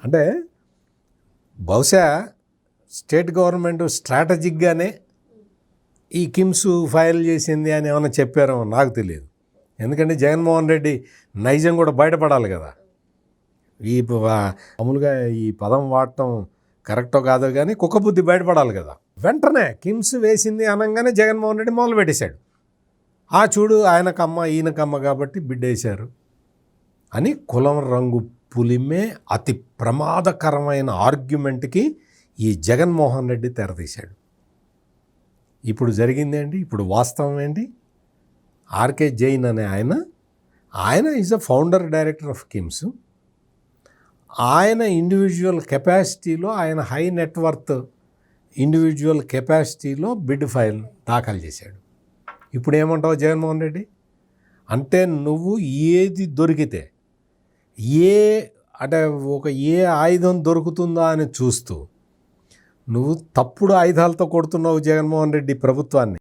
అంటే బహుశా state government స్ట్రాటజిక్గానే ఈ కిమ్స్ ఫైల్ చేసింది అని ఏమైనా చెప్పారో నాకు తెలియదు. ఎందుకంటే జగన్మోహన్ రెడ్డి నైజం కూడా బయటపడాలి కదా. ఈ మామూలుగా ఈ పదం వాడటం కరెక్టో కాదో కానీ కుక్కబుద్ధి బయటపడాలి కదా. వెంటనే కిమ్స్ వేసింది అనగానే జగన్మోహన్ రెడ్డి మొదలు పెట్టేశాడు. చూడు ఆయనకమ్మ ఈయనకమ్మ కాబట్టి బిడ్డేశారు అని కులం రంగు పులిమే అతి ప్రమాదకరమైన ఆర్గ్యుమెంట్కి ఈ జగన్మోహన్ రెడ్డి తెరతీశాడు. ఇప్పుడు జరిగింది ఏంటి, ఇప్పుడు వాస్తవం ఏంటి? ఆర్కే జైన్ అనే ఆయన is a founder director of KIMS. ఆయన ఇండివిజువల్ కెపాసిటీలో, ఆయన హై నెట్వర్త్ ఇండివిజువల్ కెపాసిటీలో బిడ్ ఫైల్ దాఖలు చేశాడు. ఇప్పుడు ఏమంటావు జగన్మోహన్ రెడ్డి? అంటే నువ్వు ఏది దొరికితే ఏ ఆయుధం దొరుకుతుందా అని చూస్తూ నువ్వు తప్పుడు ఆయుధాలతో కొడుతున్నావు జగన్మోహన్ రెడ్డి ప్రభుత్వాన్ని.